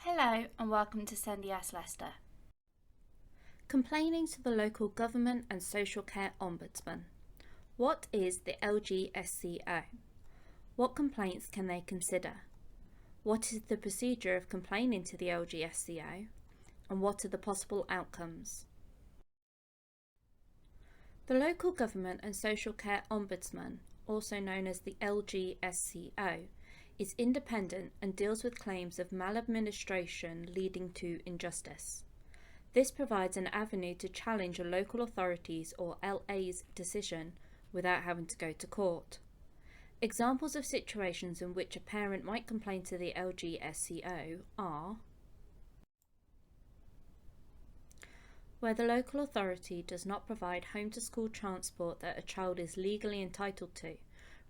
Hello and welcome to Sendias Leicester. Complaining to the local government and social care ombudsman. What is the LGSCO? What complaints can they consider? What is the procedure of complaining to the LGSCO? And what are the possible outcomes? The local government and social care ombudsman, also known as the LGSCO, is independent and deals with claims of maladministration leading to injustice. This provides an avenue to challenge a local authority's or LA's decision without having to go to court. Examples of situations in which a parent might complain to the LGSCO are where the local authority does not provide home-to-school transport that a child is legally entitled to,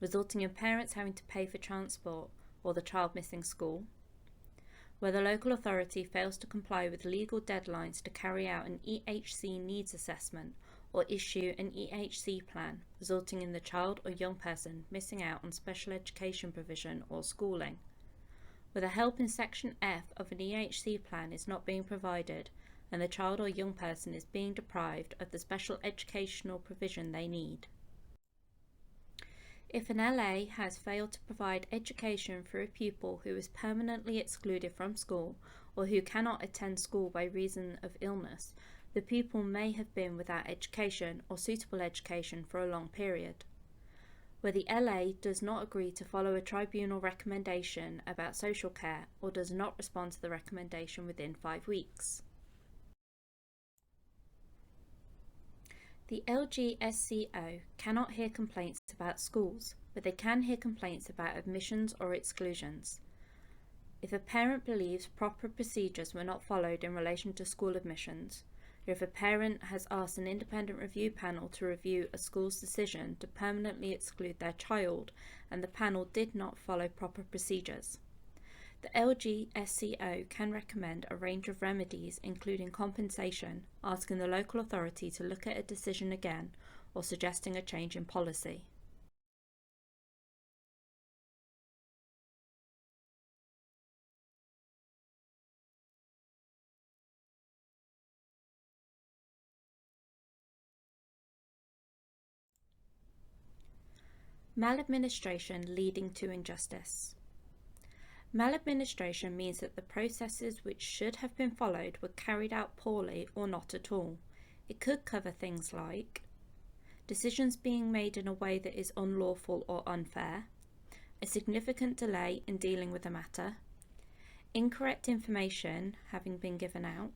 resulting in parents having to pay for transport or the child missing school, where the local authority fails to comply with legal deadlines to carry out an EHC needs assessment or issue an EHC plan, resulting in the child or young person missing out on special education provision or schooling, where the help in Section F of an EHC plan is not being provided and the child or young person is being deprived of the special educational provision they need. If an LA has failed to provide education for a pupil who is permanently excluded from school or who cannot attend school by reason of illness, the pupil may have been without education or suitable education for a long period. Where the LA does not agree to follow a tribunal recommendation about social care or does not respond to the recommendation within 5 weeks. The LGSCO cannot hear complaints about schools, but they can hear complaints about admissions or exclusions. If a parent believes proper procedures were not followed in relation to school admissions, or if a parent has asked an independent review panel to review a school's decision to permanently exclude their child and the panel did not follow proper procedures. The LGSCO can recommend a range of remedies including compensation, asking the local authority to look at a decision again, or suggesting a change in policy. Maladministration leading to injustice. Maladministration means that the processes which should have been followed were carried out poorly or not at all. It could cover things like decisions being made in a way that is unlawful or unfair, a significant delay in dealing with a matter, incorrect information having been given out,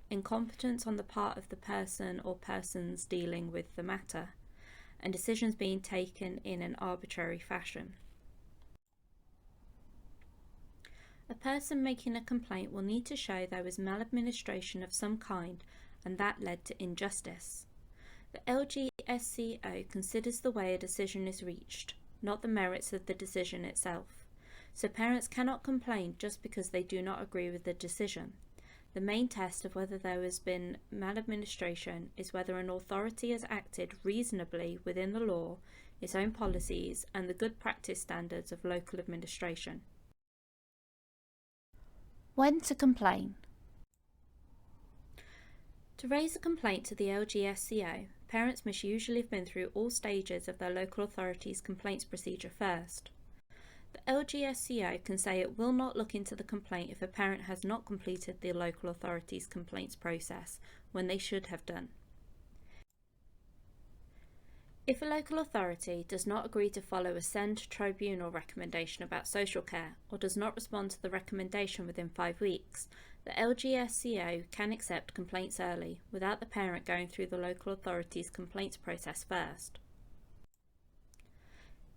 incompetence on the part of the person or persons dealing with the matter, and decisions being taken in an arbitrary fashion. A person making a complaint will need to show there was maladministration of some kind and that led to injustice. The LGSCO considers the way a decision is reached, not the merits of the decision itself. So parents cannot complain just because they do not agree with the decision. The main test of whether there has been maladministration is whether an authority has acted reasonably within the law, its own policies, and the good practice standards of local administration. When to complain? To raise a complaint to the LGSCO, parents must usually have been through all stages of their local authority's complaints procedure first. The LGSCO can say it will not look into the complaint if a parent has not completed the local authority's complaints process when they should have done. If a local authority does not agree to follow a send tribunal recommendation about social care or does not respond to the recommendation within 5 weeks, the LGSCO can accept complaints early without the parent going through the local authority's complaints process first.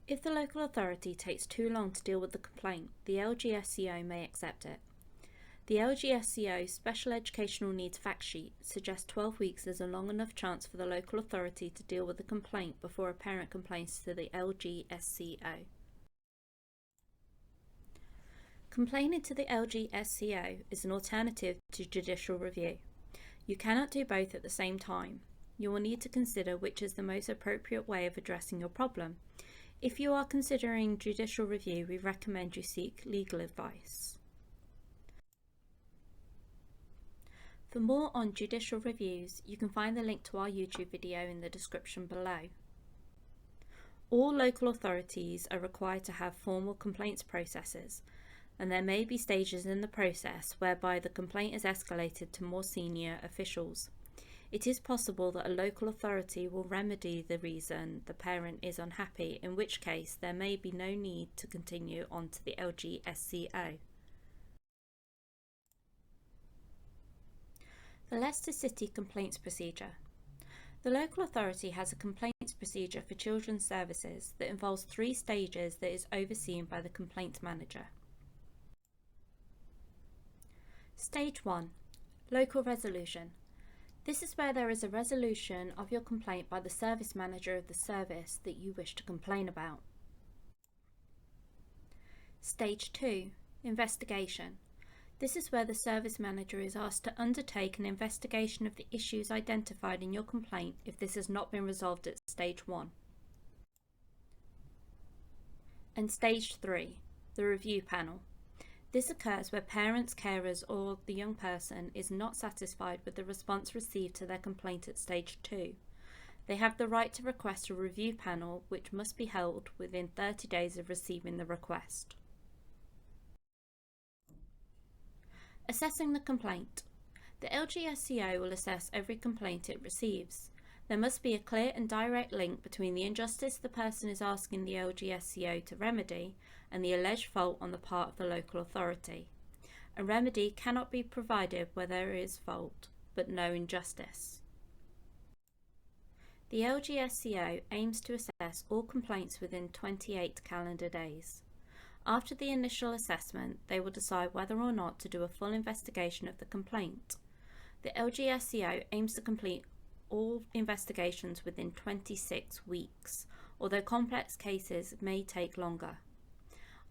If the local authority takes too long to deal with the complaint, the LGSCO may accept it. The LGSCO Special Educational Needs Fact Sheet suggests 12 weeks is a long enough chance for the local authority to deal with the complaint before a parent complains to the LGSCO. Complaining to the LGSCO is an alternative to judicial review. You cannot do both at the same time. You will need to consider which is the most appropriate way of addressing your problem. If you are considering judicial review, we recommend you seek legal advice. For more on judicial reviews, you can find the link to our YouTube video in the description below. All local authorities are required to have formal complaints processes, and there may be stages in the process whereby the complaint is escalated to more senior officials. It is possible that a local authority will remedy the reason the parent is unhappy, in which case there may be no need to continue on to the LGSCO. The Leicester City Complaints Procedure. The local authority has a complaints procedure for children's services that involves 3 stages that is overseen by the complaints manager. Stage 1. Local resolution. This is where there is a resolution of your complaint by the service manager of the service that you wish to complain about. Stage 2. Investigation. This is where the service manager is asked to undertake an investigation of the issues identified in your complaint if this has not been resolved at stage 1. And stage 3, the review panel. This occurs where parents, carers or the young person is not satisfied with the response received to their complaint at stage 2. They have the right to request a review panel which must be held within 30 days of receiving the request. Assessing the complaint. The LGSCO will assess every complaint it receives. There must be a clear and direct link between the injustice the person is asking the LGSCO to remedy and the alleged fault on the part of the local authority. A remedy cannot be provided where there is fault, but no injustice. The LGSCO aims to assess all complaints within 28 calendar days. After the initial assessment, they will decide whether or not to do a full investigation of the complaint. The LGSCO aims to complete all investigations within 26 weeks, although complex cases may take longer.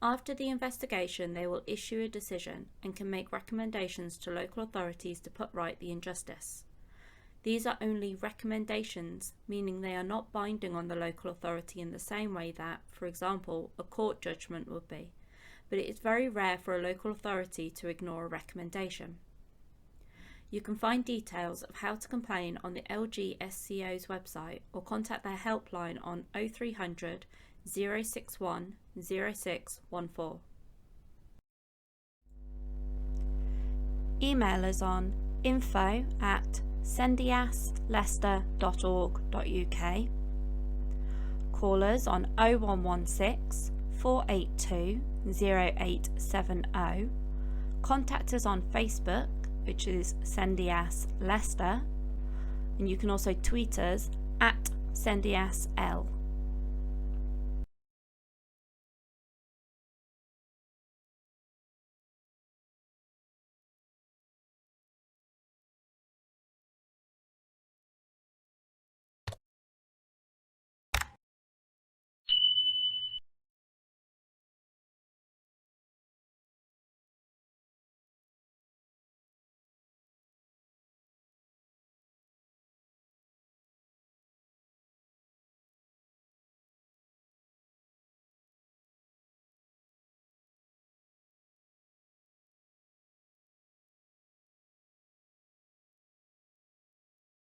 After the investigation, they will issue a decision and can make recommendations to local authorities to put right the injustice. These are only recommendations, meaning they are not binding on the local authority in the same way that, for example, a court judgment would be, but it is very rare for a local authority to ignore a recommendation. You can find details of how to complain on the LGSCO's website or contact their helpline on 0300 061 0614. Email us on info@sendiasleicester.org.uk. Call us on 0116 482 0870. Contact us on Facebook, which is Sendias Leicester, and you can also tweet us @SendiasL.